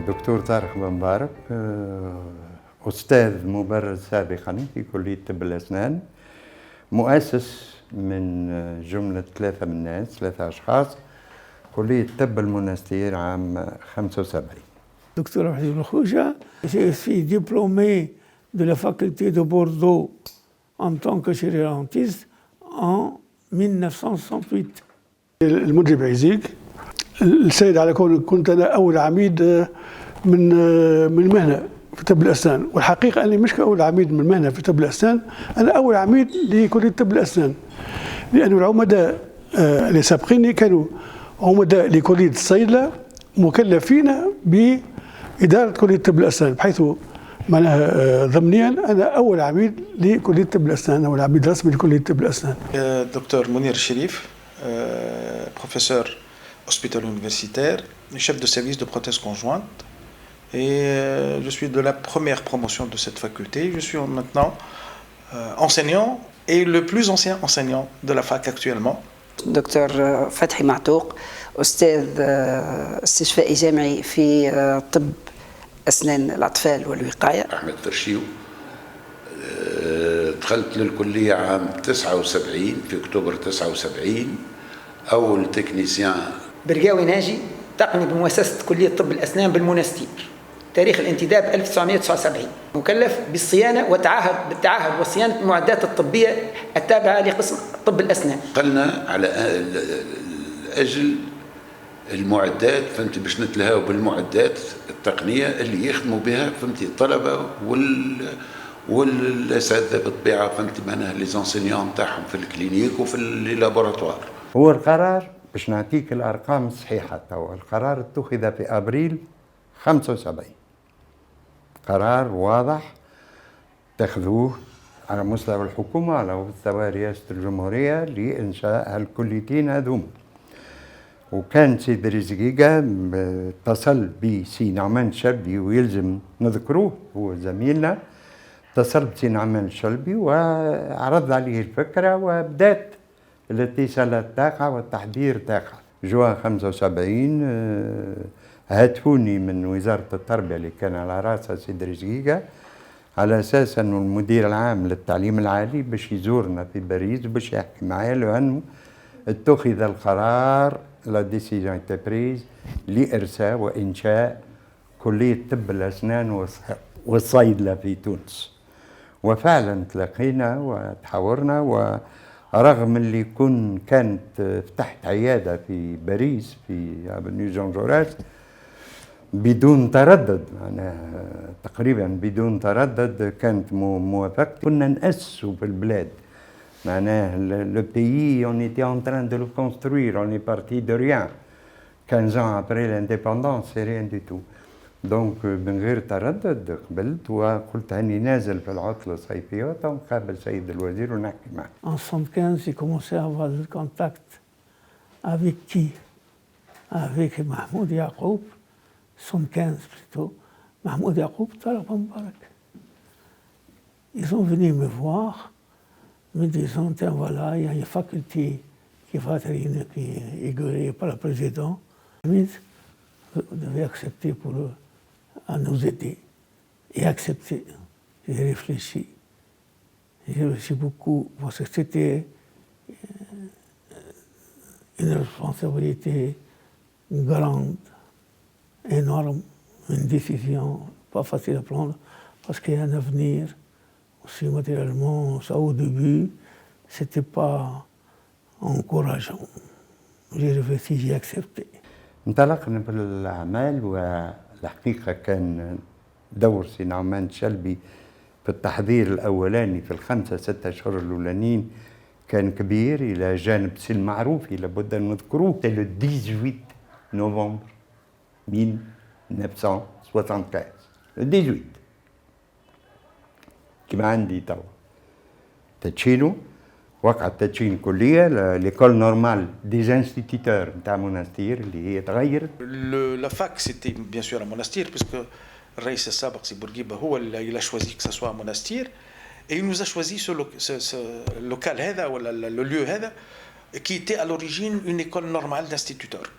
دكتور طارق بن مبارك، أستاذ مبرز سابقا في كلية طب الأسنان، مؤسس من جملة ثلاثة أشخاص كلية طب المنستير عام 75. Docteur Abdel Khouja, je suis diplômé de la faculté de Bordeaux en tant que chirurgien en 1968. المنجب عزيق السيد على كنت أنا أول عميد من المهنة في طب الأسنان، والحقيقة أني مش أول عميد من المهنة في طب الأسنان، أنا أول عميد لكلية طب الأسنان، لأن العمداء اللي سابقيني كانوا عمداء لكلية الصيدلة مكلفين بإدارة كلية طب الأسنان، بحيث معناها ضمنيا أنا أول عميد لكلية طب الأسنان، أول عميد رسمي لكلية طب الأسنان. دكتور منير الشريف، professeur hospitalo-universitaire, chef de service de prothèse conjointe, et je suis de la première promotion de cette faculté. Je suis maintenant enseignant et le plus ancien enseignant de la fac actuellement. دكتور فتحي معتوق، أستاذ استشفائي جامعي في طب أسنان الأطفال والوقاية. أحمد فرشيو، دخلت للكلية عام 79 في أكتوبر 79، أول تكنيسيان. برقاوي ناجي، تقني بمؤسسة كلية طب الأسنان بالمنستير، تاريخ الانتداب 1979، مكلف بالصيانة بالتعهد وصيانة المعدات الطبية التابعة لقسم طب الأسنان. قلنا على أجل المعدات، فهمتي، باش نتلهاو بالمعدات التقنية اللي يخدموا بها، فهمتي، الطلبة والأساتذة بالطبيعة، فهمتي، معناها لي زونسينيون نتاعهم في الكلينيك وفي اللابوراتوار. هو القرار باش نعطيك الأرقام الصحيحة توا، القرار اتخذ في أبريل 75، قرار واضح اتخذوه على مستوى الحكومة على مستوى رئاسة الجمهورية لإنشاء الكليتين هذوم. وكان سيد رزقيقة اتصل بسي نعمان الشلبي، ويلزم نذكروه هو زميلنا، اتصل بسي نعمان الشلبي وعرض عليه الفكرة، وبدأت الاتصال الطاقة والتحضير طاقة. جوا 75 هاتفوني من وزارة التربية اللي كان على رأسها سيد رزقيقة، على أساس أنه المدير العام للتعليم العالي باش يزورنا في باريس باش يحكي معايا، لأنه اتخذ القرار، لا ديسيجن ايتي بريز لإرساء وإنشاء كلية طب الأسنان والصيدلة في تونس. وفعلا تلاقينا وتحاورنا، ورغم اللي كانت فتحت عيادة في باريس في افنيو جون جوراس بدون تردد، معناها تقريبا بدون تردد كانت موافقة. كنا نأسسوا في البلاد، معناه le pays on était en train de le construire, on est parti de rien. 15 ans après l'indépendance, c'est rien du tout. Donc من غير تردد قبلت وقلت هاني نازل في العطلة الصيفية ونقابل سيد الوزير ونحكي معه. En 75, j'ai commencé à avoir le contact avec qui? Avec Mahmoud Yacoub, 75 plutôt, Mahmoud Yacoub, Tarek Ben Mbarak. Ils sont venus me voir, me disant, tiens, voilà, il y a une faculté qui va être inaugurée par le président. Vous devez accepter pour à nous aider. Et accepter. J'ai réfléchi. J'ai réfléchi beaucoup, parce que c'était une responsabilité grande, énorme, une décision pas facile à prendre, parce qu'il y a un avenir. aussi matériellement, ça au début, c'était pas encourageant. J'ai réfléchi, j'ai accepté. انطلقنا في الأعمال، والحقيقة كان دور سي نعمان الشلبي في التحضير الأولاني في ال5-6 أشهر الأولانيين كان كبير، إلى جانب سي المعروفي لابد أن نذكروه. سي لو 18 نوفمبر 1975، لو 18 كما عندي توا تدشينو، وقع تدشين كلية ليكول نورمال دي انستيتيتور نتاع منستير اللي هي تغيرت. La fac c'était bien sûr à Monastir, puisque الرئيس السابق سي بورقيبة هو اللي a choisi que ça soit à Monastir, et il nous a choisi ce local هذا ولا le lieu هذا qui était à l'origine une école normale d'instituteurs،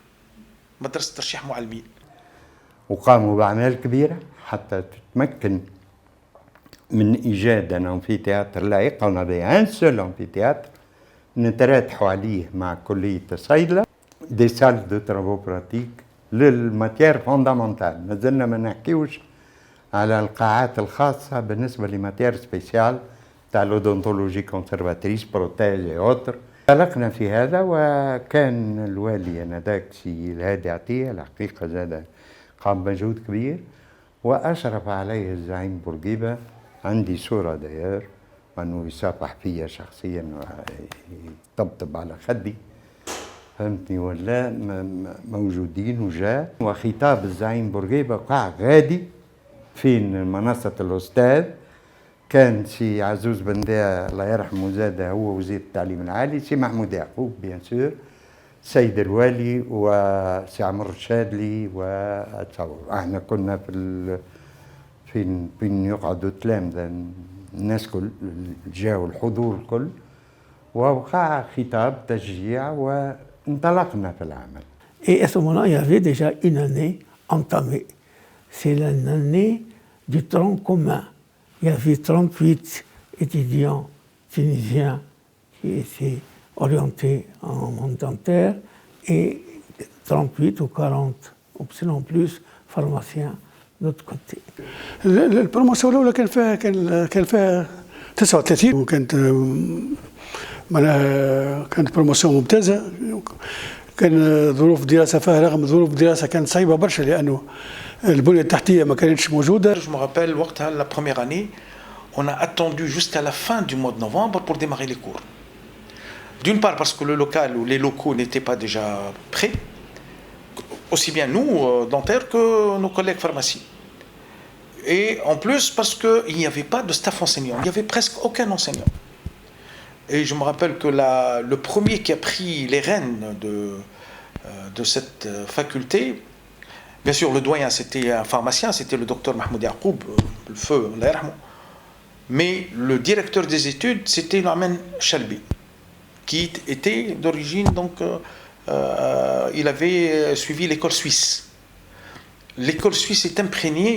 مدرسة ترشيح معلمين. وقاموا بأعمال كبيرة حتى تتمكن من إيجاد أن أمفيتياتر لائق. on avait un seul amphithéâtre نتراتحوا عليه مع كلية الصيدلة. دي سال دو ترافو براتيك للماتير فوندامنتال. مازلنا ما نحكيوش على القاعات الخاصة بالنسبة لماتير سبيسيال تاع لودونتولوجي كونسرفاتريس بروتيج اوتر. انطلقنا في هذا، وكان الوالي انذاك سي الهادي عطية الحقيقة زاد قام بمجهود كبير وأشرف عليه الزعيم بورقيبة. عندي صورة داير وأنه يصافح فيا شخصيا ويطبطب على خدي، فهمتني ولا موجودين. وجاء وخطاب الزعيم بورقيبة قاع غادي فين منصة الأستاذ. كان سي عزوز بنداء الله يرحمه زاد هو وزير التعليم العالي، سي محمود يعقوب بيان سور، سيد الوالي وسي عمر الشادلي. وأتصور احنا كنا فين يقعدوا التلامذة الناس كل جاوا الحضور الكل، ووقع خطاب تشجيع وانطلقنا في العمل. Et à ce moment-là, il y avait déjà une année entamée. C'est l'année du tronc commun. Il y avait 38 étudiants tunisiens qui étaient orientés en monde dentaire et 38 ou 40, ou sinon plus, pharmaciens de l'autre côté. البروموسيون الاولى كان فيها 39 وكانت معناها كانت بروموسيون ممتازه. كان ظروف دراسه فيها، رغم ظروف دراسه كانت صعيبه برشا لانه البنيه التحتيه ما كانتش موجوده. Je me rappelle, la première année, on a attendu jusqu'à la fin du mois de novembre pour démarrer les cours. D'une part parce que le local ou les locaux n'étaient pas déjà prêts, aussi bien nous, dentaires, que nos collègues pharmaciens. Et en plus parce qu'il n'y avait pas de staff enseignant, il n'y avait presque aucun enseignant. Et je me rappelle que le premier qui a pris les rênes de cette faculté, bien sûr le doyen c'était un pharmacien, c'était le docteur Mahmoud Yacoub, le feu, Allah yarhamou. Mais le directeur des études c'était Nouman Chalbi, qui était d'origine donc il avait suivi l'école suisse. L'école suisse est imprégnée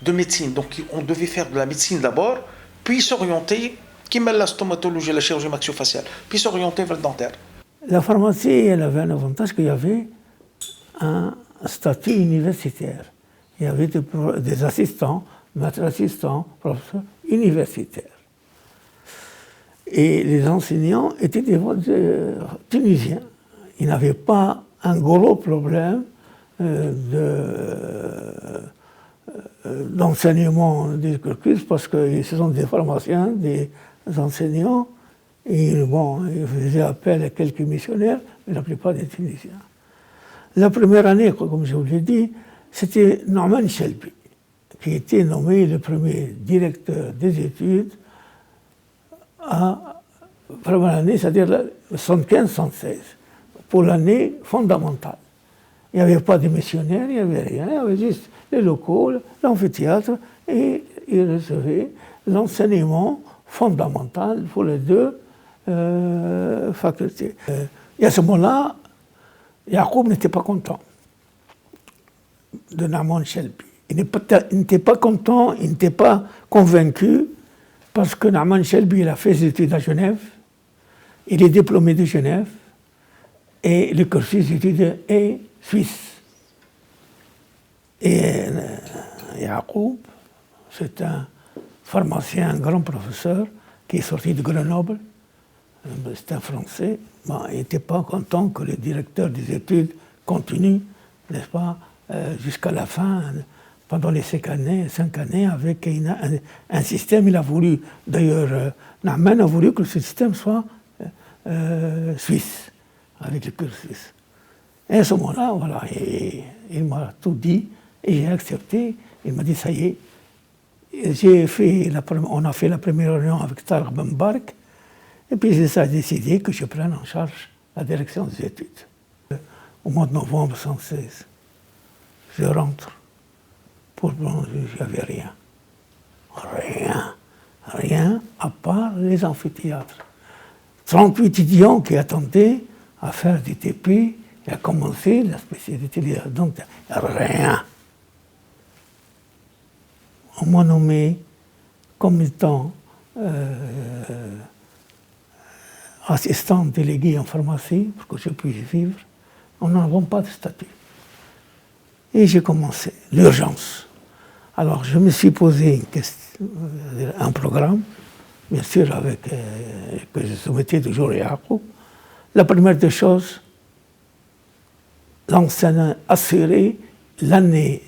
de médecine, donc on devait faire de la médecine d'abord, puis s'orienter, qui mêle la stomatologie, la chirurgie maxillofaciale, puis s'orienter vers le dentaire. La pharmacie, elle avait un avantage qu'il y avait un statut universitaire. Il y avait des assistants, maîtres assistants, professeurs universitaires. Et les enseignants étaient des Tunisiens. Ils n'avaient pas un gros problème d'enseignement des cursus parce que ce sont des pharmaciens, des enseignants, et bon, ils faisaient appel à quelques missionnaires, mais la plupart des Tunisiens. La première année, comme je vous l'ai dit, c'était Nouman Chalbi, qui était nommé le premier directeur des études à première année, c'est-à-dire 75-116, pour l'année fondamentale. Il n'y avait pas de missionnaires, il n'y avait rien, il y avait juste les locaux, l'amphithéâtre, et ils recevaient l'enseignement fondamental pour les deux facultés. Et à ce moment-là, Yacoub n'était pas content de Nouman Chalbi. Il n'était pas content, il n'était pas convaincu, parce que Nouman Chalbi il a fait ses études à Genève, il est diplômé de Genève, et le cursus d'études est suisse. Et Yacoub, c'est un pharmacien, un grand professeur, qui est sorti de Grenoble, c'est un Français. Bon, il n'était pas content que le directeur des études continue, n'est-ce pas, jusqu'à la fin, pendant les 5 années, avec un système. Il a voulu, d'ailleurs, Nouman a voulu que ce système soit suisse, avec le cursus. Et à ce moment-là, voilà, il m'a tout dit, et j'ai accepté. Il m'a dit, ça y est, on a fait la première réunion avec Tarek Ben Bark, et puis j'ai décidé que je prenne en charge la direction des études. Au mois de novembre 1916, je rentre. Pour plonger, il n'y avait rien. Rien, à part les amphithéâtres. 38 étudiants qui attendaient à faire des TP et à commencer la spécialité des dentaires. Rien. on m'a nommé comme étant assistant délégué en pharmacie pour que je puisse vivre. On n'avait pas de statut. Et j'ai commencé l'urgence. Alors je me suis posé un programme, bien sûr, que je soumettais toujours à Yacoub. La première des choses, l'enseignant assurer l'année,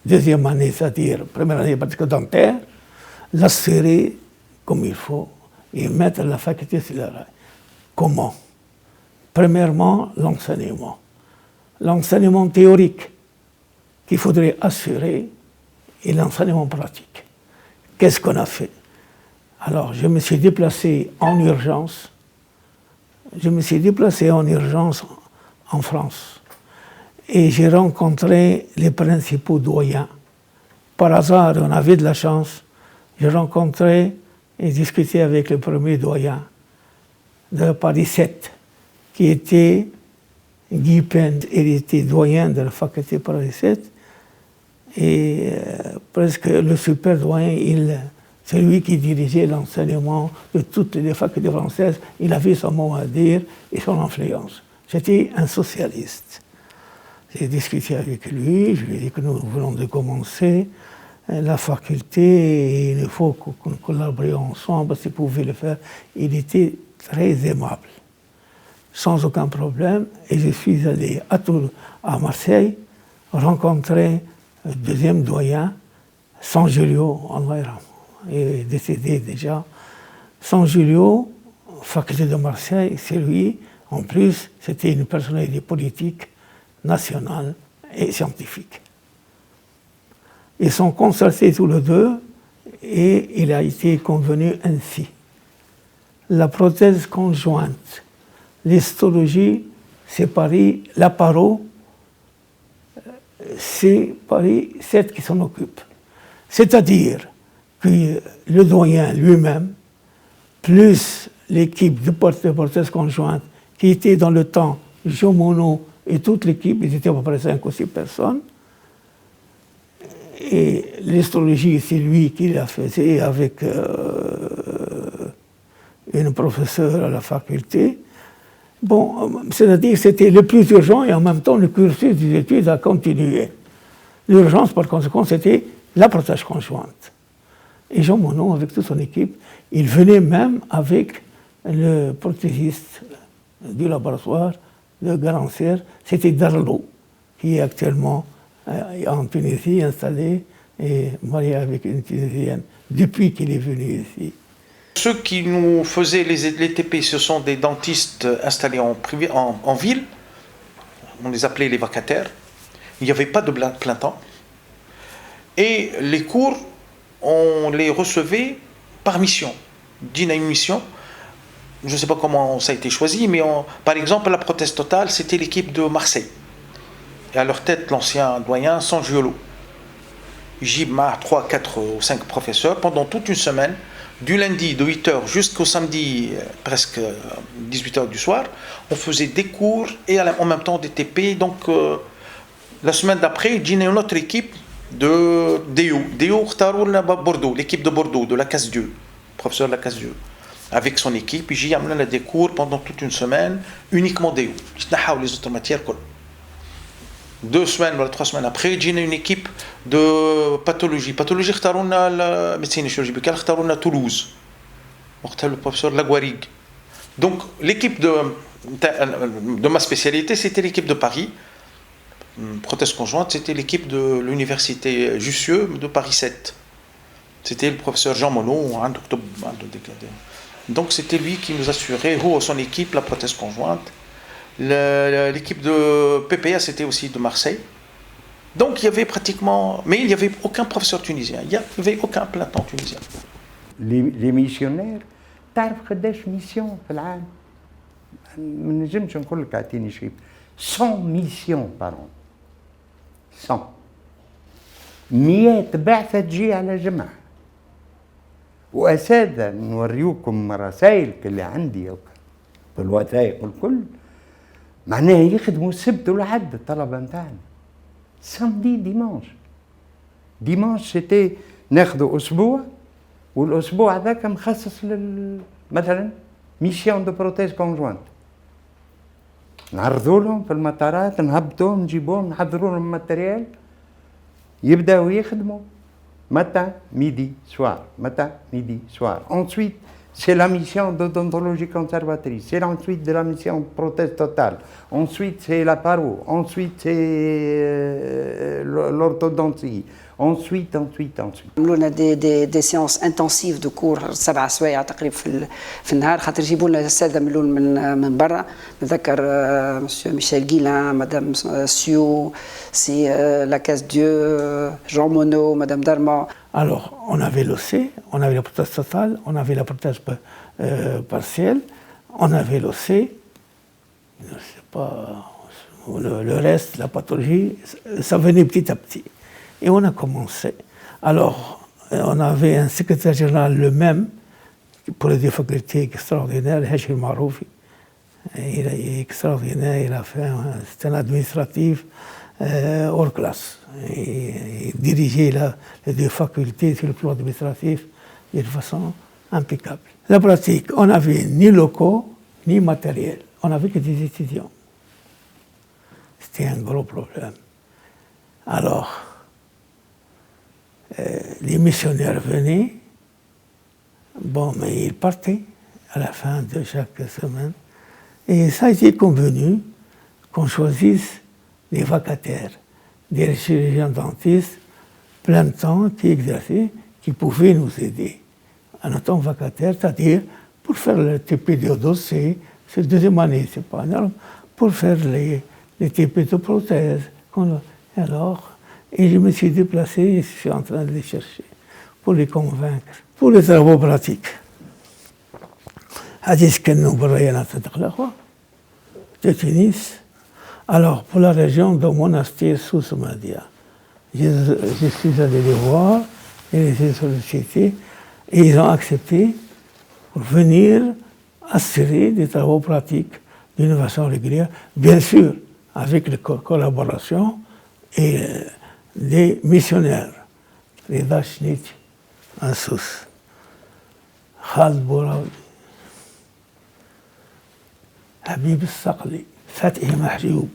deuxième année, c'est-à-dire première année pratique dentaire, l'assurer comme il faut et mettre la faculté sur le rail. Comment? Premièrement, l'enseignement. L'enseignement théorique qu'il faudrait assurer et l'enseignement pratique. Qu'est-ce qu'on a fait? Alors, je me suis déplacé en urgence. Je me suis déplacé en urgence en France. Et j'ai rencontré les principaux doyens. Par hasard, on avait de la chance. J'ai rencontré et discuté avec le premier doyen de Paris 7, qui était Guy Pen. Il était doyen de la faculté Paris 7. Et presque le super doyen, c'est lui qui dirigeait l'enseignement de toutes les facultés françaises. Il avait son mot à dire et son influence. C'était un socialiste. J'ai discuté avec lui, je lui ai dit que nous venons de commencer la faculté et il faut qu'on collabore ensemble s'il pouvait le faire. Il était très aimable, sans aucun problème. Et je suis allé à Marseille rencontrer le deuxième doyen, San Julio, il est décédé déjà. San Julio, faculté de Marseille, c'est lui. En plus, c'était une personnalité politique, nationale et scientifique. Ils sont concertés tous les deux et il a été convenu ainsi. La prothèse conjointe, l'histologie, c'est Paris, la paro, c'est Paris 7 qui s'en occupe. C'est-à-dire que le doyen lui-même, plus l'équipe de prothèse conjointe qui était dans le temps Jean Monod et toute l'équipe, ils étaient à peu près 5 ou 6 personnes. Et l'histologie, c'est lui qui la faisait avec une professeure à la faculté. Bon, c'est-à-dire que c'était le plus urgent et en même temps le cursus des études a continué. L'urgence, par conséquent, c'était la prothèse conjointe. Et Jean Monod, avec toute son équipe, il venait même avec le prothésiste du laboratoire de Garancère, c'était Darlo, qui est actuellement en Tunisie installé et marié avec une Tunisienne depuis qu'il est venu ici. Ceux qui nous faisaient les TP, ce sont des dentistes installés en ville. On les appelait les vacataires. Il n'y avait pas de plein temps. Et les cours, on les recevait par mission. D'une à une mission. Je ne sais pas comment ça a été choisi, mais par exemple, la prothèse totale, c'était l'équipe de Marseille. Et à leur tête, l'ancien doyen, San Julio. Jibma, 3, 4 ou 5 professeurs pendant toute une semaine. Du lundi de 8h jusqu'au samedi, presque 18h du soir, on faisait des cours et en même temps des TP. Donc, la semaine d'après, il y a une autre équipe de Déo. Déo, Bordeaux, l'équipe de Bordeaux, de la Casse-Dieu, professeur de la Casse-Dieu. Avec son équipe, il y a des cours pendant toute une semaine, uniquement Déo. Les autres matières, 2 semaines ou 3 semaines après, il y a une équipe de pathologie. Pathologie, la médecine et chirurgie buccale, Toulouse. Le professeur Laguarig. Donc, l'équipe de ma spécialité, c'était l'équipe de Paris. Prothèse conjointe, c'était l'équipe de l'université Jussieu de Paris 7. C'était le professeur Jean Monod. Donc, c'était lui qui nous assurait, son équipe, la prothèse conjointe. L'équipe de PPA, c'était aussi de Marseille. Donc il y avait pratiquement... Mais il n'y avait aucun professeur tunisien. Il n'y avait aucun plein temps tunisien. Les missionnaires, تعرف قداش ميسيون في العام؟ ما نجمش نقول لك اعطيني شيء. 100 ميسيون par an. 100. 100 بعثة تجي على جمعة. وأساتذة نوريوكم رسائل اللي عندي بالوثائق والكل. معناها يخدموا السبت والحد الطلبة نتاعنا. Samedi, dimanche. Dimanche, c'était ناخذوا اسبوع، والاسبوع هذاك مخصص مثلا ميسيون دو بروتيز كونجوانت. نعرضوا لهم في المطارات، نهبطوهم، نجيبوهم، نحضروا لهم ماتريال، يبداو يخدموا matin, midi, soir, matin, midi, soir. Ensuite, c'est la mission d'odontologie conservatrice. C'est ensuite de la mission de prothèse totale. Ensuite, c'est la paro. Ensuite, c'est l'orthodontie. Ensuite. عملوا لنا دي سيونس انتنسيف دو كور 7 سوايع تقريبا في النهار، خاطر يجيبوا لنا الساده ملول من برا. نذكر مسيو ميشيل غيلان، مدام سيو، سي لا كاس ديو، جون مونو، مدام دارما. Alors, on avait l'OC, on avait la prothèse totale, on avait la prothèse partielle, on avait l'OC, je sais pas, le reste, la pathologie, ça venait petit à petit. Et on a commencé. Alors, on avait un secrétaire général le même, pour les deux facultés extraordinaires, Hachir Maroufi. Il est extraordinaire, il a fait c'est un administratif hors classe. Il dirigeait les deux facultés sur le plan administratif de façon impeccable. La pratique, on n'avait ni locaux, ni matériel. On n'avait que des étudiants. C'était un gros problème. Alors, les missionnaires venaient, bon, mais ils partaient à la fin de chaque semaine. Et ça a été convenu qu'on choisisse des vacataires, des chirurgiens dentistes plein temps qui exerçaient, qui pouvaient nous aider. En étant vacataire, c'est-à-dire pour faire le TP de dossier, c'est la deuxième année, c'est pas énorme, pour faire les TP de prothèses. Alors, et je me suis déplacé et je suis en train de les chercher pour les convaincre. Pour les travaux pratiques. Hadis Kennou Barayana de Tunis. Alors, pour la région de Monastir sous Soumadia, je suis allé les voir et les ai sollicités et ils ont accepté pour venir assurer des travaux pratiques d'une façon régulière, bien sûr avec la collaboration et des missionnaires, Rida Schnitz, Ansous, Khaled Bouraoui, Habib Saqli, Fatih Mahjoub,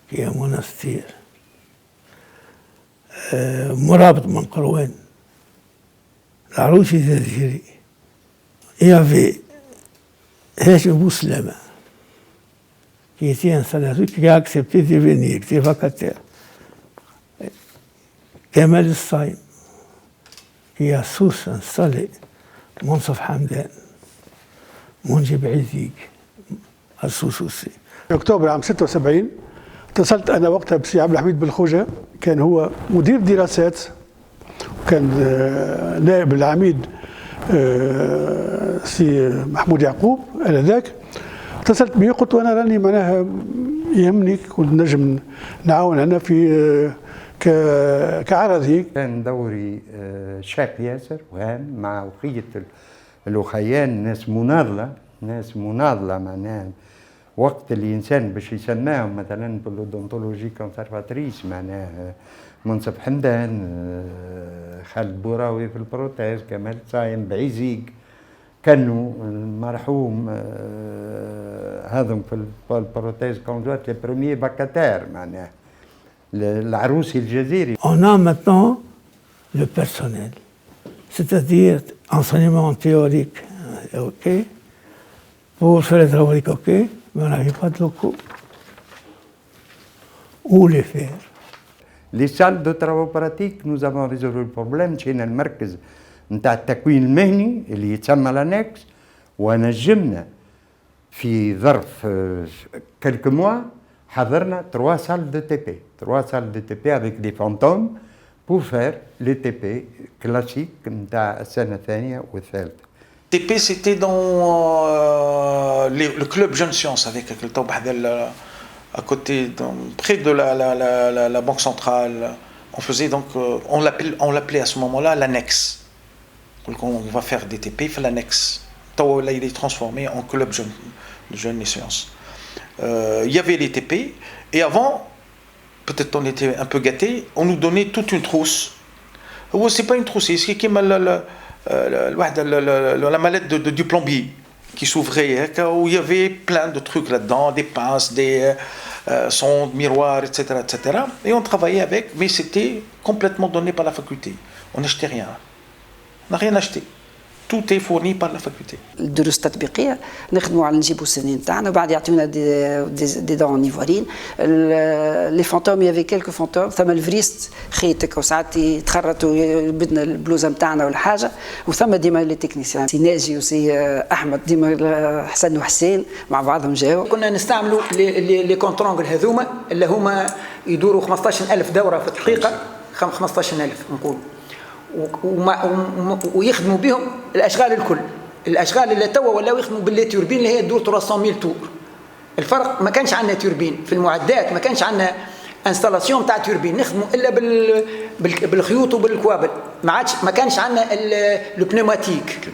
qui est à Monastir, Mourabit Manqarouen, Larouchi Zaziri. Il y avait Hachem Bouslama, qui était installé, qui a accepté de venir, qui était vacataire. Kamal Saïm, qui a tous installé, Monsaf Hamdan, Mounjib Aziz, Assous aussi. في اكتوبر عام 76 اتصلت انا وقتها بسي عبد الحميد بالخوجه، كان هو مدير دراسات وكان نائب العميد سي محمود يعقوب انذاك. اتصلت به قلت انا راني معناها يهمني كنت نجم نعاون انا في كعرضي. كان دوري شاق ياسر وهام مع وخية الوخيان، ناس مناضلة معناها. وقت الإنسان باش يسماهم مثلا بالأودونتولوجي كونسرفاتريس، معناها منصف حمدان، خالد بوراوي في البروتيز، كمال صايم، بعيزيق، كانوا المرحوم هذم في البروتيز كونجوات لي بروميي فاكاتير معناها العروسي الجزيري. On a maintenant le personnel, c'est-à-dire enseignement théorique, ok, pour faire les travaux ok, mais on n'avait pas de locaux. Où les faire? Les salles de travaux pratiques, nous avons résolu le problème. مشينا المركز نتاع التكوين المهني اللي يتسمى l'annexe، ونجمنا في ظرف quelques mois حضرنا 3 salles de TP avec des fantômes pour faire les TP classiques نتاع السنة الثانية والثالثة. TP, c'était dans le club Jeune Science, avec le temps à côté, près de la Banque Centrale. On faisait donc, on l'appelait à ce moment-là l'annexe. Donc on va faire des TP, il fait l'annexe. Là, il est transformé en club Jeune Sciences. Il y avait les TP, et avant, peut-être on était un peu gâtés, on nous donnait toute une trousse هو سي با اون تروسي سي كيما الواحد لا ماليت دو بلومبي qui s'ouvrait où il y avait plein de trucs là-dedans, des pinces, des sondes, miroirs, etc., etc. Et on travaillait avec, mais c'était complètement donné par la faculté. On n'achetait rien. On n'a rien acheté. Tout est fourni par la faculté. الدروس التطبيقيه نخدموا على نجيبوا السنين تاعنا وبعد يعطيونا دي دون نيفوارين لي فانتوم يافي كيلكو فانتوم ثم الفريست خيتك وساعات يتخرطوا بدنا البلوزه نتاعنا ولا حاجه وثم ديما لي تكنيسيان سي ناجي وسي احمد ديما حسن وحسين مع بعضهم جاوا كنا نستعملوا لي كونترونغل هذوما اللي هما يدوروا 15000 دوره في الدقيقه 15000 نقول ويخدموا بهم الاشغال الكل الاشغال اللي توا ولاو يخدموا باللي توربين اللي هي تدور 300000 طور الفرق ما كانش عندنا توربين في المعدات ما كانش عندنا انستالاسيون تاع توربين نخدموا الا بالخيوط وبالكوابل ما كانش عندنا البنوماتيك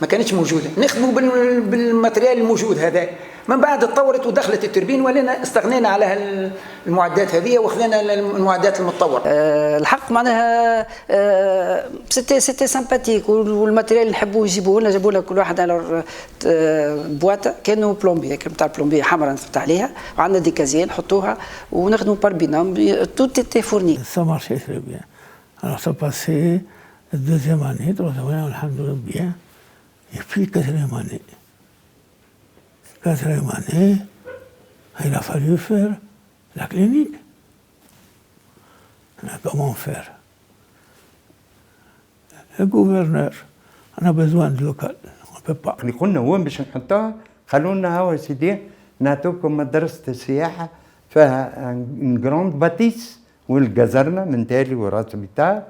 ما كانتش موجوده نخدموا بالماتريال الموجود هذا من بعد تطورت ودخلت التوربين ولينا استغنينا على المعدات هذه واخذنا المعدات المتطوره. الحق معناها سيتي سامباتيك والماتريال اللي نحبوا يجيبوه لنا جابوا لنا كل واحد على بواطه كانوا بلومبي نتاع بلومبي حمراء نفتح عليها وعندنا دي كازيه نحطوها ونخدموا بار بينوم توت ايتي فورني. Ça marchait très bien. Alors ça passait deuxième année, troisième année, alhamdoulilah bien. Et puis quatrième année. Quatrième année, il a fallu faire la clinique. Comment faire? Le gouverneur, on a besoin de local, on ne peut pas. اللي قلنا وين باش نحطوها خلونا هوا سيدي نعطوكم مدرسة السياحة فيها ان جراند باتيس والجزرنا من تالي وراس بتاع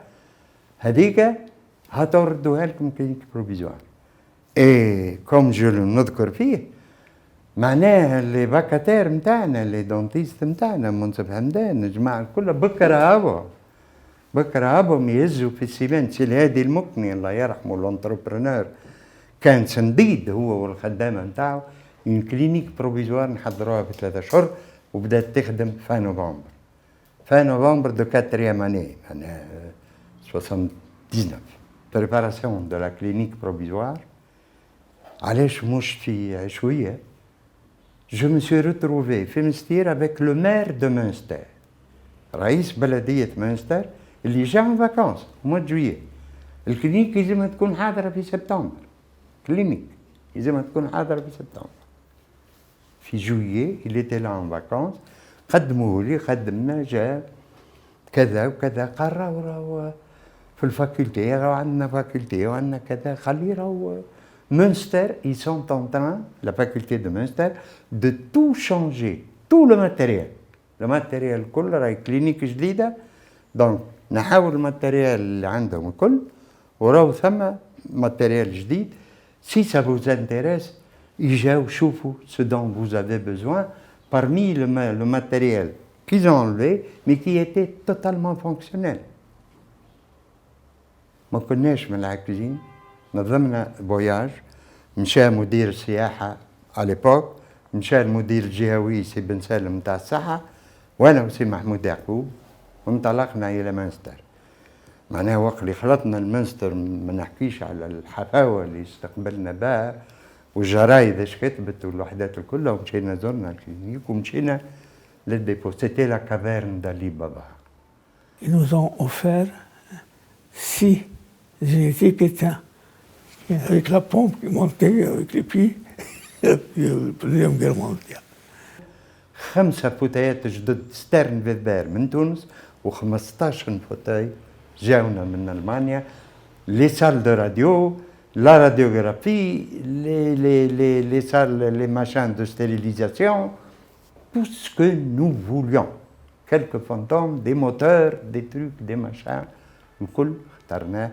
هذيك هتردوها لكم كلينيك بروفيزوار. اي كوم جو نذكر فيه معناها اللي باكاتير نتاعنا اللي دونتيست نتاعنا منصف حمدان الجماعه الكل بكره هابهم يهزوا في السيمان سي الهادي المكني الله يرحمه الانتربرونور كان سنديد هو والخدامه نتاعو اون كلينيك بروفيزوار نحضروها ب 3 أشهر وبدات تخدم في نوفمبر دو كاتريام اني معناها 79 بريباراسيون دو لا كلينيك بروفيزوار علاش مش في عشويه. Je me suis retrouvé في منستير avec le maire de Münster رئيس بلدية مünster اللي جا en vacances au mois de juillet. الكلينيك لازمها تكون حاضرة في سبتمبر. كلينيك لازمها تكون حاضرة في سبتمبر. في جويي il était là en vacances قدموه لي خدمنا جاء كذا وكذا قرر راهو في الفاكولتي راهو عندنا فاكولتي وعندنا كذا خلي راهو Münster, ils sont en train, la faculté de Münster, de tout changer, tout le matériel. Le matériel كله راهي كلينيك جديدة، donc نحاول الماتيريال اللي عندهم الكل وراهو ثم ماتيريال جديد. Si ça vous intéresse, يجاو شوفوا ce dont vous avez besoin parmi le matériel qu'ils ont enlevé mais qui était totalement fonctionnel. ما كناش من العاكزين. نظمنا فواياج مشى مدير السياحة على ليبوك مشى المدير الجهوي سي بن سالم نتاع الصحة وانا وسي محمود يعقوب وانطلقنا الى منستر. معناها وقت اللي خلطنا المنستر ما نحكيش على الحفاوة اللي استقبلنا بها والجرايد اش كتبت والوحدات الكل ومشينا زرنا الكلينيك ومشينا للديبو. سيتي لا كافيرن دالي بابا. Ils nous ont offert 6 génétiques éteints. Avec la pompe qui montait avec les pieds, et puis la Deuxième Guerre mondiale. 5 فوتيات جدد ستيرن فيدبير من تونس و15 فوتاي جاونا من ألمانيا. لي سال دو راديو لا راديوغرافي les salles les machins de stérilisation tout ce que nous voulions. Quelques fantômes, des moteurs, des trucs, des machins الكل اخترناه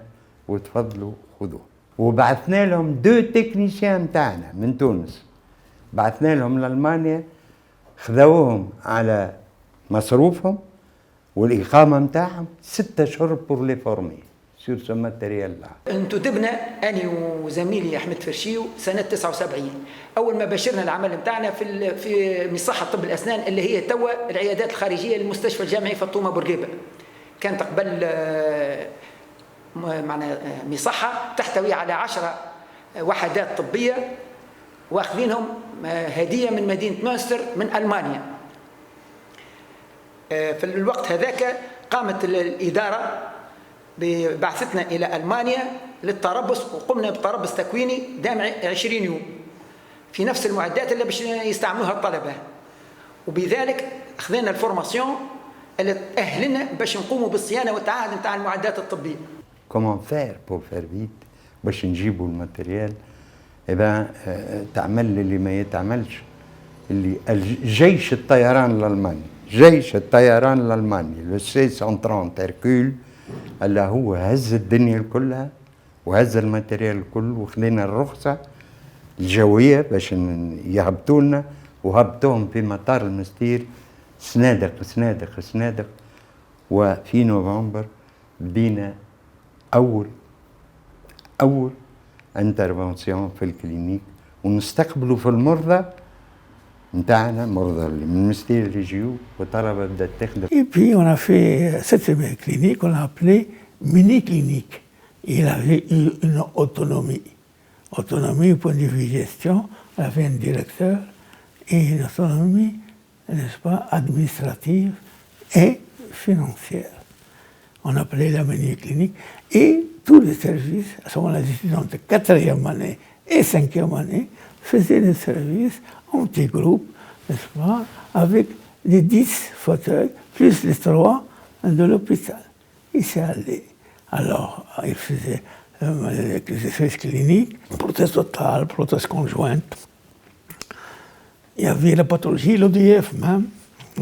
وتفضلوا خذوه. وبعثنا لهم 2 تكنيسيان تاعنا من تونس بعثنا لهم لألمانيا خذوهم على مصروفهم والإقامة نتاعهم 6 أشهر بور لي فورمي سور سو ماتيريال لا. انتدبنا أنا وزميلي أحمد فرشيو سنة 79 أول ما بشرنا العمل نتاعنا في مصحة طب الأسنان اللي هي توا العيادات الخارجية للمستشفى الجامعي فاطمة بورقيبة. كانت قبل معناها مصحة تحتوي على 10 وحدات طبية، واخذينهم هدية من مدينة مونستر من ألمانيا. في الوقت هذاك قامت الإدارة ببعثتنا إلى ألمانيا للتربص، وقمنا بتربص تكويني دام 20 يوم في نفس المعدات اللي باش يستعملوها الطلبة، وبذلك أخذنا الفورماسيون اللي تأهلنا باش نقوموا بالصيانة والتعهد نتاع المعدات الطبية. كومون فير بور فير فيت باش نجيبوا الماتيريال؟ إذا تعمل اللي ما يتعملش، اللي جيش الطيران الألماني، جيش الطيران الألماني لو سي 130 هيركول اللي هو هز الدنيا كلها وهز الماتيريال الكل، وخلينا الرخصة الجوية باش يهبطوا لنا، وهبطوهم في مطار المستير سنادق سنادق سنادق. وفي نوفمبر بدينا أول انترفنسيون في الكلينيك، ونستقبلوا في المرضى نتاعنا، مرضى اللي من المستير اللي يجيو وطلبة بدأت تخدم. Et puis on a fait cette clinique, on l'a appelée mini-clinique. Il avait une autonomie. Autonomie au point de vue gestion, on avait un directeur et une autonomie, n'est-ce pas, administrative et financière. On appelait la mini-clinique et tous les services, à ce moment-là, les étudiants de 4e année et 5e année faisaient des services en petits groupes, n'est-ce pas, avec les 10 fauteuils, plus les 3 de l'hôpital. Il s'est allé. Alors, il faisait les services cliniques, prothèse totale, prothèse conjointe. Il y avait la pathologie, l'ODF même,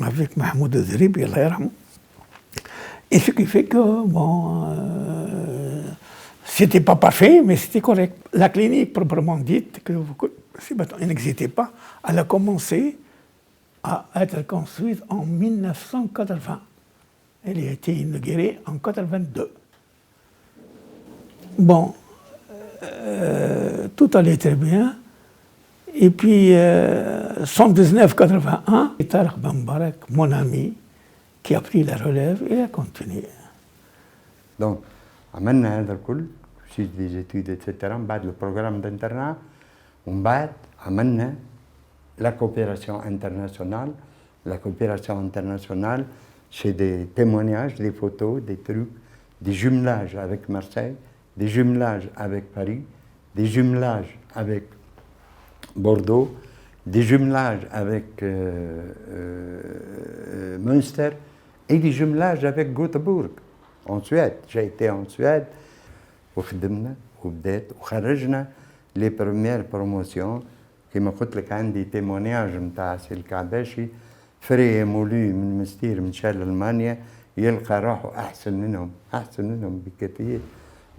avec Mahmoud Zrib, et ce qui fait que, bon, c'était pas parfait, mais c'était correct. La clinique, proprement dite, que elle n'existait pas, elle a commencé à être construite en 1980. Elle a été inaugurée en 82. Bon, tout allait très bien. Et puis, 119-81, Tarek Ben Mbarak, mon ami, qui a pris la relève et a continué. Donc, عملنا هذا الكل في دي études etc. بعد البروغرام d'internat، ومن بعد عملنا la coopération internationale. La coopération internationale, c'est des témoignages, des photos, des trucs, des jumelages avec Marseille, des jumelages avec Paris, des jumelages avec Bordeaux, des jumelages avec Münster et des jumelages avec Göteborg en Suède. J'ai été en Suède وخدمنا وبدات وخرجنا les premières promotions. كما قلت لك عندي تيمونياج نتاع سي الكعباشي فري مولي من مستير مشى لألمانيا يلقى روحه أحسن منهم بكثير.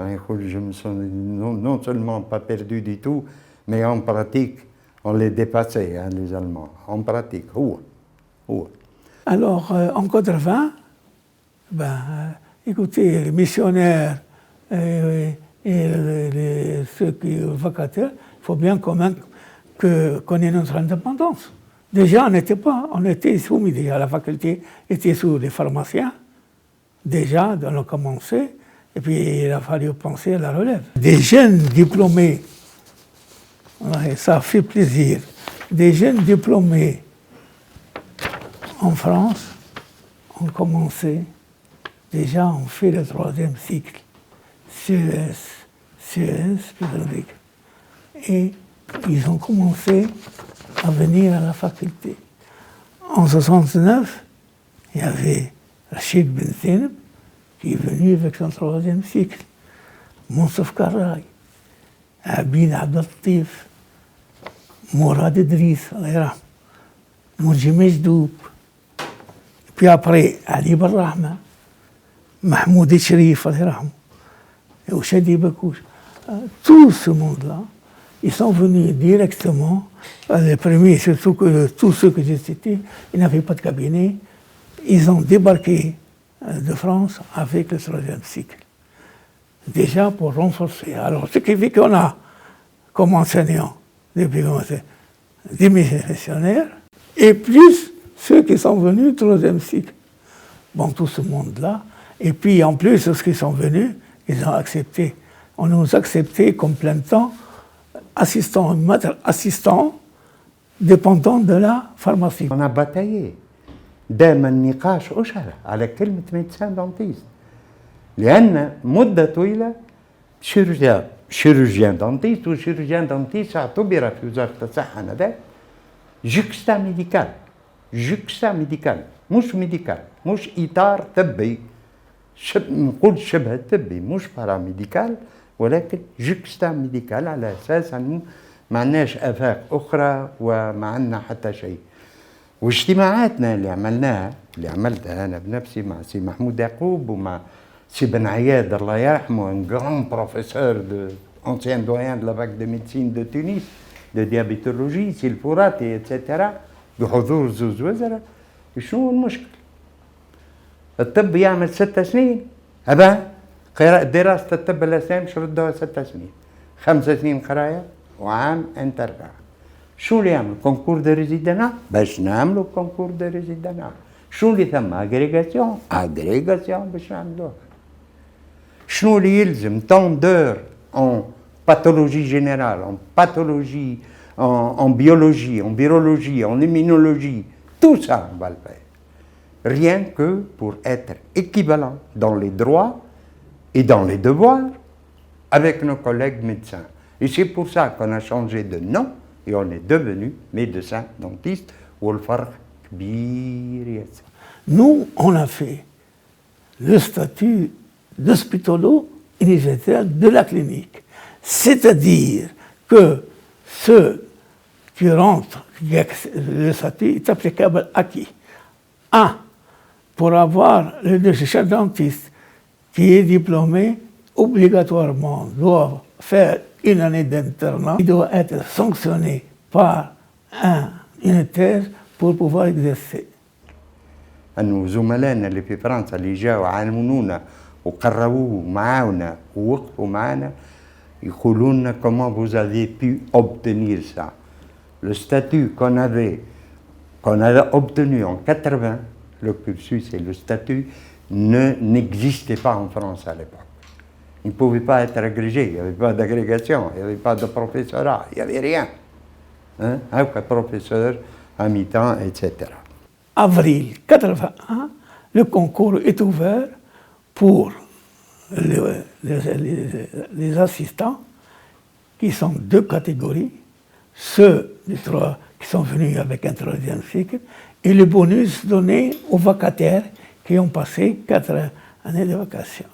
ما يقول je me sens non seulement pas perdu du tout, mais en pratique on les dépassait, hein, les Allemands. En pratique, هو. Alors, en 80, écoutez, les missionnaires et ceux qui vacataires, il faut bien quand même qu'on ait notre indépendance. Déjà, on était soumis déjà, la faculté était sous les pharmaciens. Déjà, on a commencé, et puis il a fallu penser à la relève. Des jeunes diplômés, ouais, ça fait plaisir, des jeunes diplômés en France ont commencé, déjà on fait le 3e cycle, CES, pédagogique. Et ils ont commencé à venir à la faculté. En 69, il y avait Rachid Ben Zineb qui est venu avec son 3e cycle, Monsef Karray, Abid Abdelatif, Mourad Idriss, Mourji Mejdoub, puis après Ali Barrahma, Mahmoud Sherif, et Ouchadi Bakouch. Tout ce monde-là, ils sont venus directement, les premiers, surtout que tous ceux que j'ai cités, ils n'avaient pas de cabinet, ils ont débarqué de France avec le 3e cycle. Déjà pour renforcer. Alors, ce qui fait qu'on a, comme enseignants, depuis des missionnaires, et plus ceux qui sont venus du 3e cycle. Bon, tout ce monde-là. Et puis, en plus, ceux qui sont venus, il ils ont accepté. On nous acceptait comme plein temps, assistant, maître assistant, dépendant de la pharmacie. On a bataillé. دائما النقاش أشهر على كلمة ميدسان دونتيست لأن مدة طويلة شيروجيان دونتيست وشيروجيان دونتيست اعتبر في وزارة الصحة آنذاك جوكستا ميديكال مش ميديكال مش إطار طبي نقول شبه طبي مش باراميديكال ولكن جوكستا ميديكال على أساس أنه ما عندناش آفاق أخرى وما عندنا حتى شيء. واجتماعاتنا اللي عملناها اللي عملتها أنا بنفسي مع سي محمود يعقوب ومع سي بن عياد الله يرحمه un grand professeur ancien doyen de la fac de médecine de Tunis de diabétologie سي الفراتي etc. بحضور زوز وزراء. شنو المشكل؟ الطب يعمل 6 سنين أبا قراءة دراسة الطب الأسنان مش ردوها 6 سنين 5 سنين قراية وعام انترفع. شو اللي يعمل كونكور دو ريزيدانا باش نعملوا كونكور دو ريزيدانا. شو اللي ثم اغريغاسيون باش نعملوها. شنو اللي يلزم طون دور en pathologie générale, en pathologie, en biologie, en virologie, en immunologie, tout ça on va le faire. Rien que pour être équivalent dans les droits et dans les devoirs avec nos collègues médecins. Et c'est pour ça qu'on a changé de nom et on est devenu médecin dentiste. Nous, on a fait le statut d'hospitalo-universitaire de la clinique. C'est-à-dire que ceux qui rentrent, le statut est applicable à qui? Un, pour avoir le chef dentiste qui est diplômé, obligatoirement doit faire une année d'internat, il doit être sanctionné par un unitaire pour pouvoir exercer. أنه زملائنا اللي في فرنسا اللي جاوا عاونونا وقربوه معاونا ووقفوا معنا يقولوا لنا comment vous avez pu obtenir ça. Le statut qu'on avait obtenu en 80, le cursus et le statut n'existaient pas en France à l'époque. Ils ne pouvaient pas être agrégés, il n'y avait pas d'agrégation, il n'y avait pas de professorat, il n'y avait rien. Un professeur à mi-temps, etc. Avril 81, le concours est ouvert pour les assistants qui sont 2 catégories, ceux qui sont venus avec un 3e cycle et le bonus donné aux vacataires qui ont passé 4 années de vacation.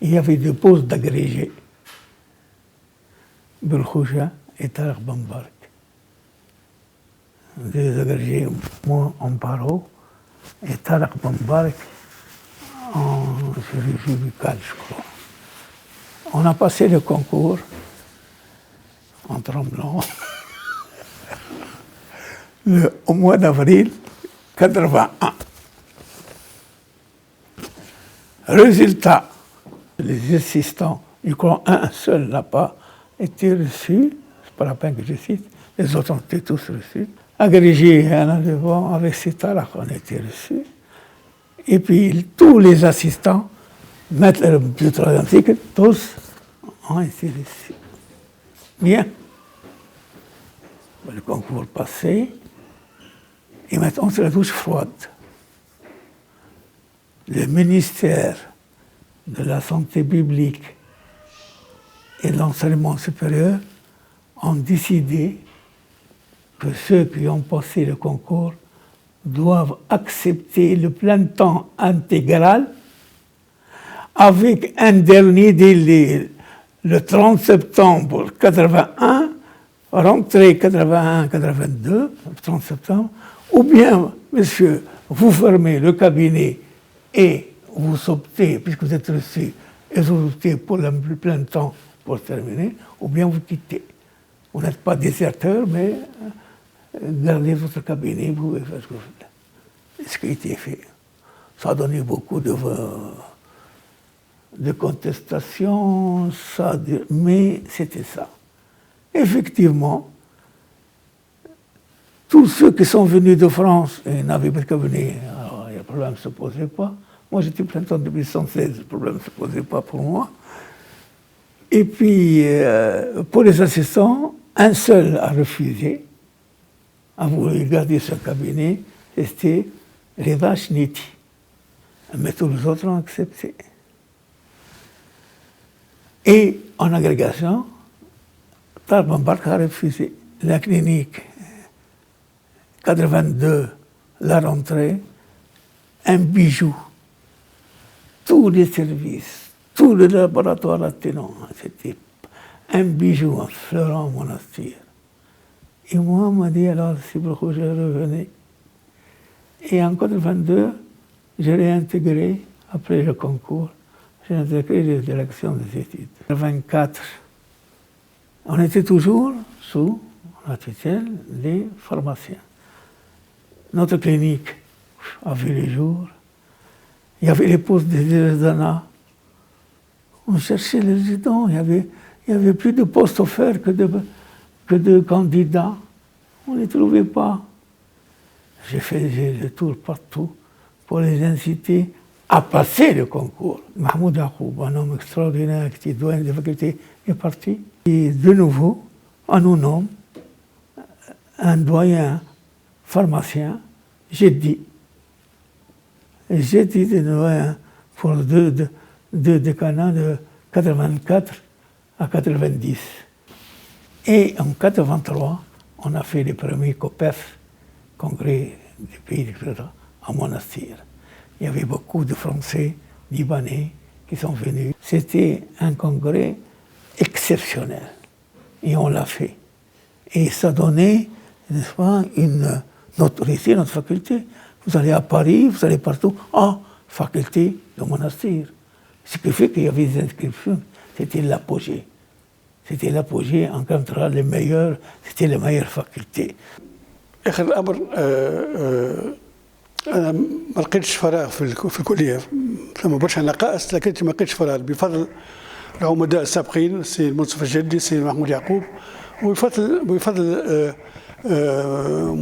Il y avait 2 postes d'agrégés, Belkhouja et Tarek Bambark. 2 agrégés, moi en paro et Tarek Bambark en chirurgie buccale, je crois. On a passé le concours en tremblant au mois d'avril 81. Résultat, les assistants, je crois un seul n'a pas été reçu, c'est pas la peine que je cite, les autres ont été tous reçus. Agrégé un an devant, avec Cetara, on a été reçus. Et puis tous les assistants, maîtres du 3e cycle, tous ont été reçus. Bien. Le concours passé, et maintenant c'est la douche froide. Le ministère de la Santé publique et de l'enseignement supérieur ont décidé que ceux qui ont passé le concours doivent accepter le plein temps intégral avec un dernier délai le 30 septembre 81, rentrée 81-82, le 30 septembre, ou bien, monsieur, vous fermez le cabinet et vous optez, puisque vous êtes reçu, et vous optez pour le plein temps pour terminer, ou bien vous quittez. Vous n'êtes pas déserteur, mais gardez votre cabinet, vous pouvez faire ce que vous voulez. Ce qui a été fait. Ça a donné beaucoup de contestations, mais c'était ça. Effectivement, tous ceux qui sont venus de France et n'avaient pas qu'à venir, alors le problème ne se posait pas. Moi, j'étais plein temps depuis 1916, le problème ne se posait pas pour moi. Et puis, pour les assistants, un seul a refusé, a voulu garder son cabinet, c'était Rida Chniti. Mais tous les autres ont accepté. Et en agrégation, Tarban Bark a refusé. La clinique, 82, la rentrée, un bijou. Tous les services, tout le laboratoire attenant, c'était un bijou, un fleuron monastir. Et moi, on m'a dit alors, si vous je revenais. Et en 82, j'ai réintégré, après le concours, j'ai intégré les directions des études. En 24, on était toujours sous la tutelle des pharmaciens. Notre clinique a vu les jours. Il y avait les postes des résidents. On cherchait les résidents. Il y avait plus de postes offerts que de candidats. On ne les trouvait pas. J'ai fait le tour partout pour les inciter à passer le concours. Mahmoud Yacoub, un homme extraordinaire qui était doyen des facultés, est parti. Et de nouveau, on nous nomme un doyen pharmacien, j'ai dit de doyen pour deux décanats de 84 à 90. Et en 83, on a fait les premiers COPEF, congrès du pays à Monastir. Il y avait beaucoup de Français, Libanais qui sont venus. C'était un congrès exceptionnel. Et on l'a fait. Et ça donnait, n'est-ce pas, une autorité, notre faculté. Vous allez à Paris, vous allez partout. Ah, faculté de Monastir. Ce qui fait qu'il y avait des inscriptions. C'était l'apogée. C'était l'apogée, en rencontrant les meilleurs, c'était les meilleures facultés. اخر الامر انا ما لقيتش فراغ في الكليه، ثم برشا نقائص لكن ما لقيتش فراغ بفضل العمداء السابقين السي منصف الجدي السي محمود يعقوب، وبفضل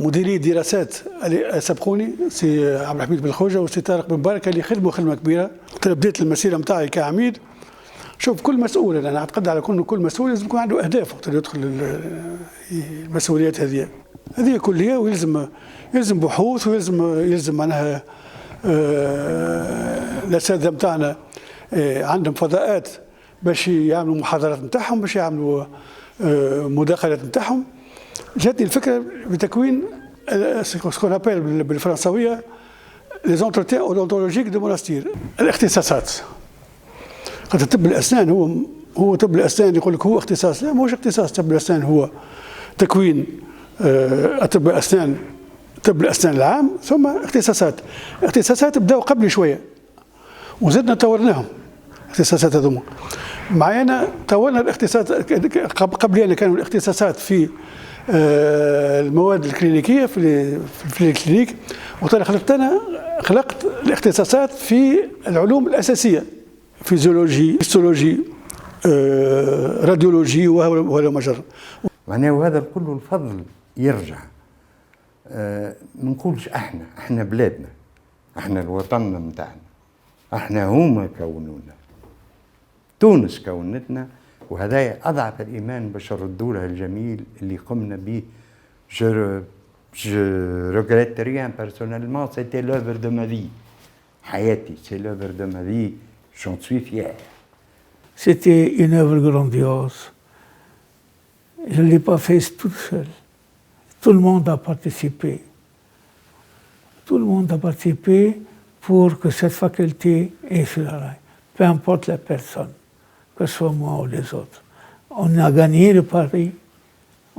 مديري دراسات اللي سبقوني السي عبد الحميد بن خوجه والسي طارق بن مبارك اللي خدموا خدمه كبيره. بديت المسيره نتاعي كعميد. شوف كل مسؤول انا اعتقد على كل مسؤول لازم يكون عنده اهداف وقت يدخل المسؤوليات هذه كليه، ويلزم بحوث، ويلزم معناها الاساتذه نتاعنا عندهم فضاءات باش يعملوا محاضرات نتاعهم، باش يعملوا مداخلات نتاعهم. جاتني الفكره بتكوين سكون ابل بالفرنسويه لي زونتروتيان اودونتولوجيك دو موناستير، الاختصاصات. خاطر طب الاسنان هو طب الاسنان يقول لك هو اختصاص، لا ماهوش اختصاص. طب الاسنان هو تكوين اطباء اسنان، طب الاسنان العام، ثم اختصاصات بداوا قبل شويه وزدنا طورناهم الاختصاصات هذوما. معانا طورنا الاختصاصات قبل أن كانوا الاختصاصات في المواد الكلينيكيه في الكلينيك، وطلع خلقت الاختصاصات في العلوم الاساسيه، فيزيولوجي، هيستولوجي، راديولوجي وهذا مجرى. معناه وهذا كله الفضل يرجع ما نقولش احنا بلادنا، احنا الوطن متاعنا، احنا هما كونونا، تونس كونتنا، وهذا اضعف الايمان باش نردوا لها الجميل اللي قمنا به. Je regrette rien personnellement, c'était l'œuvre de ma vie. حياتي, c'est l'œuvre de ma vie, j'en suis fier. C'était une œuvre grandiose. Je ne l'ai pas faite toute seule. Tout le monde a participé. Tout le monde a participé pour que cette faculté ait sur la rail. Peu importe la personne, que ce soit moi ou les autres. On a gagné le pari.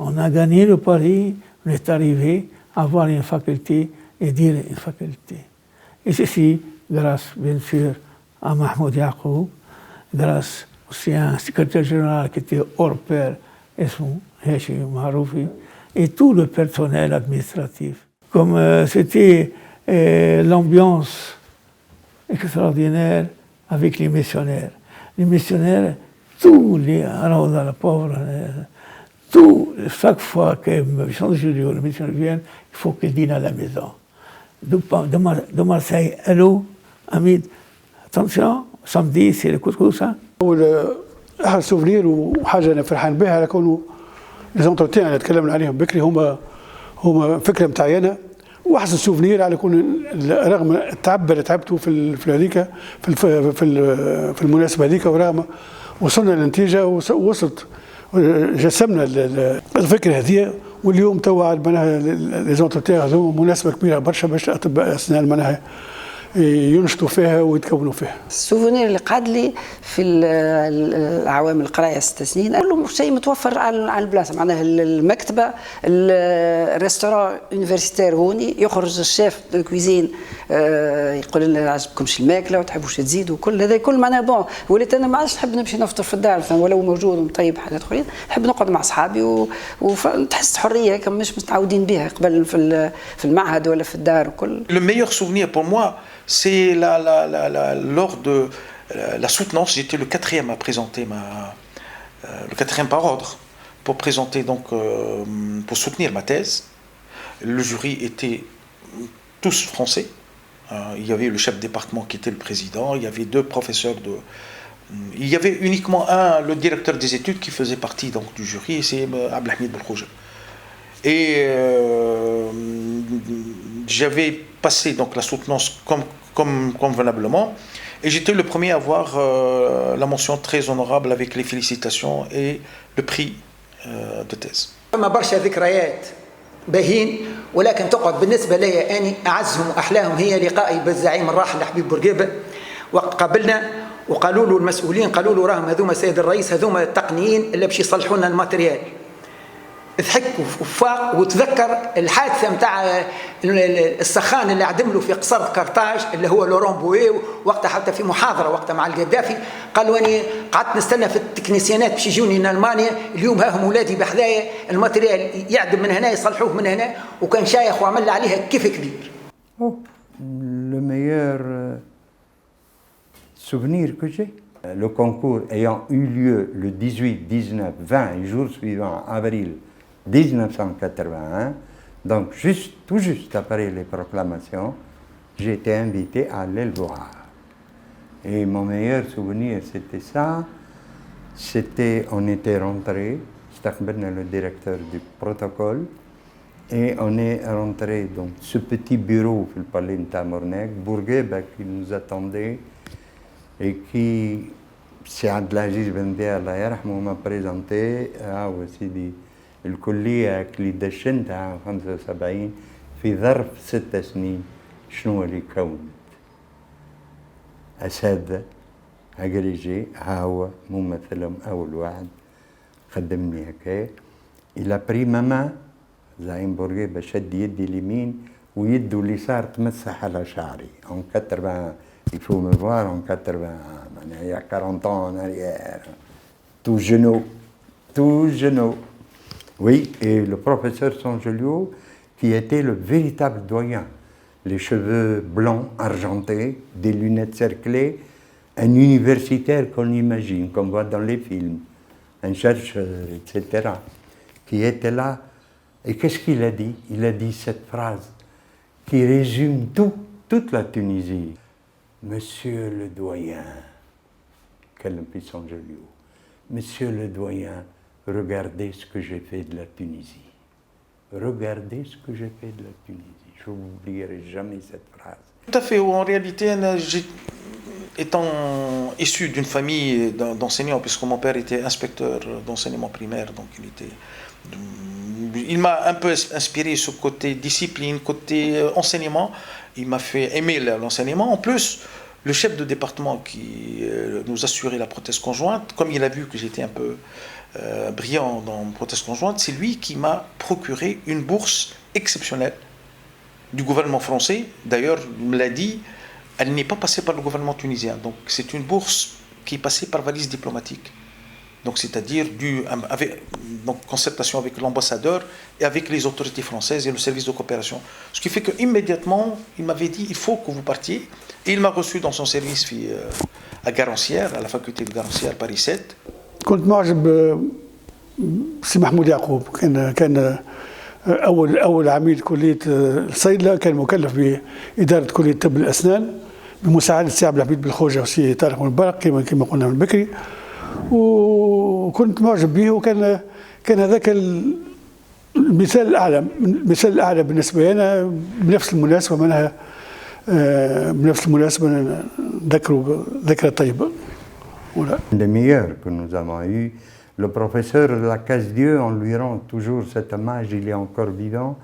On a gagné le pari. On est arrivé à avoir une faculté et dire une faculté. Et ceci, grâce bien sûr à Mahmoud Yacoub, grâce aussi à un secrétaire général qui était hors pair, Hachim Maroufi, et tout le personnel administratif. Comme c'était l'ambiance extraordinaire avec les missionnaires. Les missionnaires, tous les la pauvre, chaque fois que le missionnaire vient, il faut qu'il dîne à la maison. De Marseille, allô, Hamid, attention, samedi c'est le couscous. احد سوفنير وحاجه انا فرحان بها على كونه لي زونتروتيان اللي تكلمنا عليهم بكري هما فكره نتاعي انا، واحسن سوفنير على كون رغم التعب اللي تعبته في هذيك في المناسبه هذيك، ورغم وصلنا للنتيجه ووصلت جسمنا الفكره هذه. واليوم توا معناها لي زونتروتيان هذوما مناسبه كبيره برشا باش اطباء الاسنان معناها ينشطوا فيها ويتكونوا فيها. السوفونير اللي قعد لي في العوام القرايه 6 سنين كل شيء متوفر على البلاصه، معناها المكتبه، الريستوران يونيفرسيتير هوني، يخرج الشيف الكويزين يقول لنا عجبكمش الماكله وتحبوش تزيدوا، كل هذا كل معناها بون. وليت انا ما عادش نحب نمشي نفطر في الدار ولو موجود ومطيب حاجات اخرين، نحب نقعد مع اصحابي وتحس حريه كم مش متعودين بها قبل في المعهد ولا في الدار وكل. Le meilleur souvenir pour moi, c'est lors de la soutenance. J'étais le 4e à présenter le 4e par ordre pour présenter donc pour soutenir ma thèse. Le jury était tous français. Il y avait le chef de département qui était le président. Il y avait 2 professeurs il y avait uniquement le directeur des études qui faisait partie donc du jury, c'est Abdelhamid Belkhoja. Et j'avais passé donc la soutenance comme convenablement, et j'étais le premier à avoir la mention très honorable avec les félicitations et le prix de thèse. فما برشا ذكريات باهين، ولكن تقعد بالنسبه لي اني اعزهم واحلاهم هي لقائي بالزعيم الراحل حبيب بورقيبه. وقت قابلنا وقالوا له المسؤولين، قالوا له راهم هذوما سيد الرئيس هذوما التقنيين اللي باش يصلحوا لنا الماتريال. ضحك وفاق وتذكر الحادثه نتاع السخان اللي عدملوا في قصر كرتاج اللي هو لورون بوي، وقتها حتى في محاضره وقتها مع القذافي قال واني قعدت نستنى في التكنيسيانات باش يجوني من المانيا، اليوم هاهم ولادي بحذايا الماتريال يعدم من هنا يصلحوه من هنا، وكان شايخ وعمل عليها كيف كبير. Le meilleur souvenir que j'ai, le concours ayant eu lieu le 18, 19, 20 et jours suivants, avril 1981, donc tout juste après les proclamations, j'ai été invité à aller le voir. Et mon meilleur souvenir, c'était ça. On était rentré, le directeur du protocole, et on est rentré dans ce petit bureau في البالي نتاع مورناك، بورقيبة qui nous attendait et qui سي عبد العزيز بن ديا الله يرحمه ما بريزونتي هاو سيدي الكلية اللي دشنتها 75 في ظرف 6 سنين شنو اللي كونت أساتذة أجريجي هاو ممثلهم أول واحد خدمني هكا إلى بريماما زعيم بورقيبة شد يدي اليمين ويده اليسار تمسح على شعري en 80 il faut me voir en 80 il y a 40 ans en arrière tout genou oui, et le professeur Sangelio qui était le véritable doyen, les cheveux blancs argentés, des lunettes cerclées, un universitaire qu'on imagine, qu'on voit dans les films, un chercheur, etc., qui était là. Et qu'est-ce qu'il a dit? Il a dit cette phrase qui résume toute la Tunisie. Monsieur le doyen, quel puissant Sangelio, Monsieur le doyen, regardez ce que j'ai fait de la Tunisie. Regardez ce que j'ai fait de la Tunisie. Je n'oublierai jamais cette phrase. Tout à fait. En réalité, étant issu d'une famille d'enseignants, puisque mon père était inspecteur d'enseignement primaire, donc il m'a un peu inspiré ce côté discipline, côté enseignement. Il m'a fait aimer l'enseignement. En plus, le chef de département qui nous assurait la prothèse conjointe, comme il a vu que j'étais un peu brillant dans prothèse conjointe, c'est lui qui m'a procuré une bourse exceptionnelle du gouvernement français. D'ailleurs, il me l'a dit, elle n'est pas passée par le gouvernement tunisien. Donc c'est une bourse qui est passée par valise diplomatique. Donc c'est-à-dire donc concertation avec l'ambassadeur et avec les autorités françaises et le service de coopération. Ce qui fait qu'immédiatement, il m'avait dit, il faut que vous partiez. Et il m'a reçu dans son service à Garancière, à la faculté de Garancière, Paris 7. كنت معجب سي محمود يعقوب، كان اول عميد كليه الصيدله، كان مكلف باداره كليه طب الاسنان بمساعده سي عبد الحميد بالخوجه وسي طارق بن برق كما قلنا من بكري. وكنت معجب به، وكان هذاك المثال الأعلى بالنسبة لي أنا. بنفس المناسبة معناها نذكروا ذكرى طيبة. Voilà. Les meilleurs que nous avons eus, le professeur de la Casse-Dieu, on lui rend toujours cet hommage, il est encore vivant.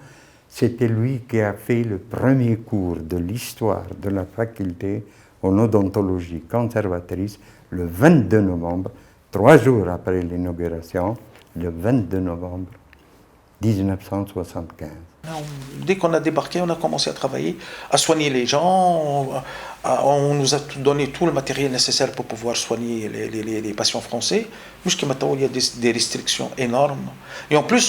C'était lui qui a fait le premier cours de l'histoire de la faculté en odontologie conservatrice le 22 novembre, 3 jours après l'inauguration, le 22 novembre 1975. Dès qu'on a débarqué, on a commencé à travailler, à soigner les gens. On nous a donné tout le matériel nécessaire pour pouvoir soigner les patients français. Jusqu'à maintenant, il y a des restrictions énormes. Et en plus,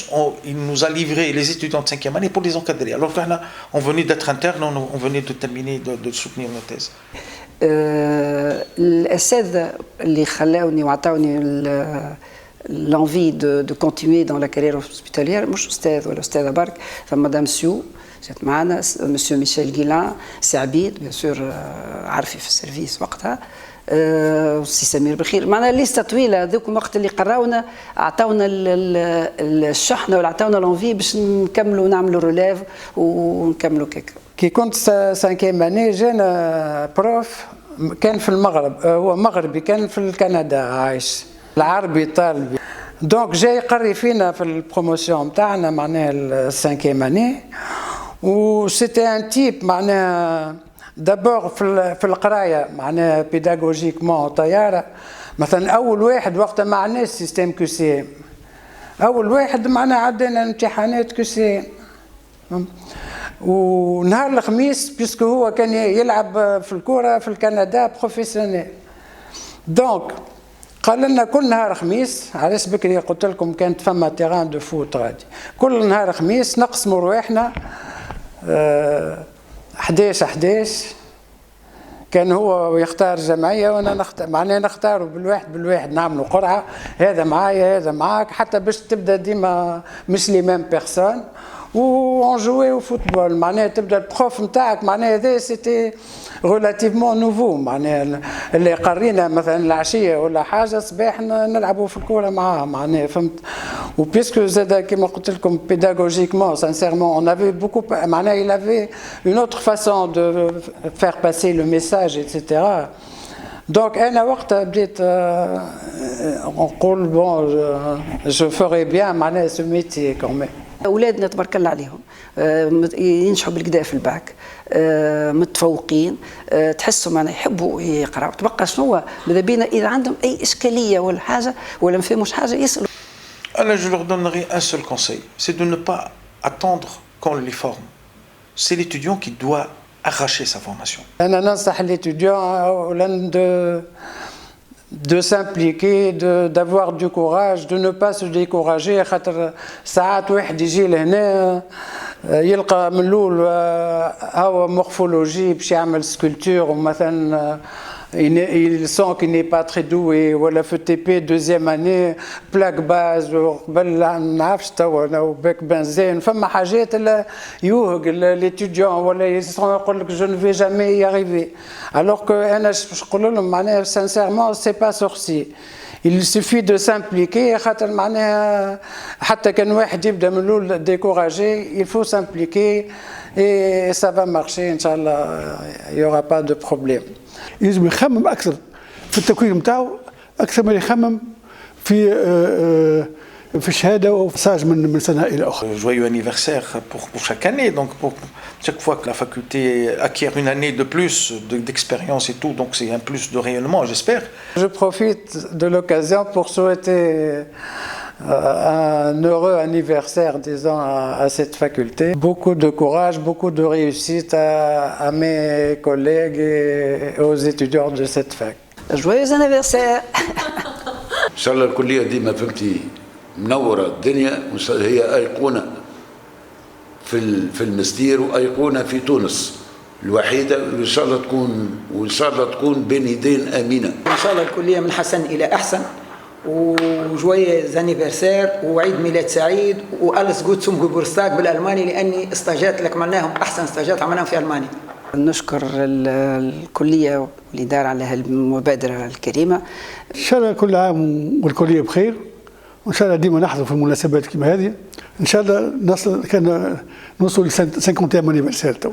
il nous a livré les étudiants de 5e année pour les encadrer. Alors qu'on venait d'être interne, on venait de terminer, de soutenir nos thèses. الأساتذة اللي خلاوني وعطاوني l'envie de continuer dans la carrière hospitalière, مش أستاذ ولا أستاذة برك، فمدام سيو جات معنا، مسيو ميشيل غيلان، سي عبيد بيان سور عارفي في السيرفيس وقتها، سي سمير بخير، معنا ليسته طويله. هذوكم وقت اللي قراونا عطاونا الشحنه ولا عطاونا لونفي باش نكملوا نعملوا ريليف ونكملوا كيك. كي كنت 5e اني جانا بروف كان في المغرب، هو مغربي كان في كندا عايش، العربي طالبي، دونك جاي يقري فينا في البروموسيون نتاعنا معناها 5e اني، و سيتي ان تيب معناها دابور في القرايه معناها بيداغوجيكمون طياره. مثلا اول واحد وقت ما عندناش سيستيم كيو سي، اول واحد معناها عدينا امتحانات كيو سي. ونهار الخميس بيسكو هو كان يلعب في الكره في الكندا بروفيسيونيل، دونك قال لنا كل نهار خميس، علاش بكري قلت لكم كانت فما تيران دو فوت غادي، كل نهار خميس نقسموا رواحنا 11 كان هو يختار جمعيه وانا نختار، معناها نختاروا بالواحد نعملوا قرعه، هذا معايا هذا معاك، حتى باش تبدا ديما مش لي ميم بيرسون، و جويو فوتبول. معناها تبدا البروف نتاعك معناها هذا سيتي ريلاتيفمون نوفو، معناها اللي قرينا مثلا العشيه ولا حاجه صباح نلعبوا في الكوره معاه، معناها فهمت. وبيسكو زاد كيما قلت لكم بيداغوجيكمون سانسيرمون اون افي بوكو، معناها il avait une autre façon de faire passer le message etc. دونك انا وقتها بديت نقول بون جو فوري بيان معناها سو ميتي كومي. أولادنا تبارك الله عليهم ينجحوا بالكدا في الباك، متفوقين، تحسوا معنا يحبوا يقراوا. تبقى شنو ماذا بينا إذا عندهم أي إشكالية ولا حاجة ولا ما فهموش حاجة يسألوا. Alors je leur donnerai un seul conseil, c'est de ne pas attendre qu'on les forme. C'est l'étudiant qui doit arracher sa formation. أنا ننصح l'étudiant de s'impliquer, d'avoir du courage, de ne pas se décourager. خاطر ساعات واحد يجي لهنا يلقى من الأول هو مورفولوجي باش يعمل سكولتور، ومثلا il sent qu'il n'est pas très doué، ولا في TP 2e année بلاك باز وقبل ما نعرفش توا وباك بنزين، فما حاجات اللي يوهق ليتيديون ولا يقول لك جو نفي جامي ياريفي، الوغ كو انا باش نقول لهم معناها سانسيرمون سي با سورسي. Il suffit de s'impliquer، خاطر معناها حتى كان واحد يبدا من الاول ديكوراجي il faut s'impliquer et ça va marcher ان شاء الله، il y aura pas de problème. يلزم يخمم اكثر في التكوين نتاعو اكثر من يخمم في الشهاده وفي ساج من سنه الى اخرى. Joyeux anniversaire pour chaque année, donc pour chaque fois que la faculté acquiert une année de plus d'expérience et tout, donc c'est un plus de rayonnement, j'espère. Je profite de l'occasion pour souhaiter un heureux anniversaire, disons, à cette faculté. Beaucoup de courage, beaucoup de réussite à mes collègues et aux étudiants de cette fac. Joyeux anniversaire. ان شاء الله الكليه ديما فهمتي منوره الدنيا، هي ايقونه في المستير وايقونه في تونس الوحيده، وان شاء الله تكون بين يدين امينه. ان شاء الله الكليه من حسن الى احسن، وجويز انيفرسير وعيد ميلاد سعيد والس جوت سوم جوبرستاك بالالماني، لاني استاجات اللي عملناهم احسن استاجات عملناهم في المانيا. نشكر الكلية والإدارة على هالمبادرة الكريمة. إن شاء الله كل عام والكلية بخير، وإن شاء الله ديما نحضر في المناسبات كما هذه. إن شاء الله نوصل ل 50 anniversaire تو.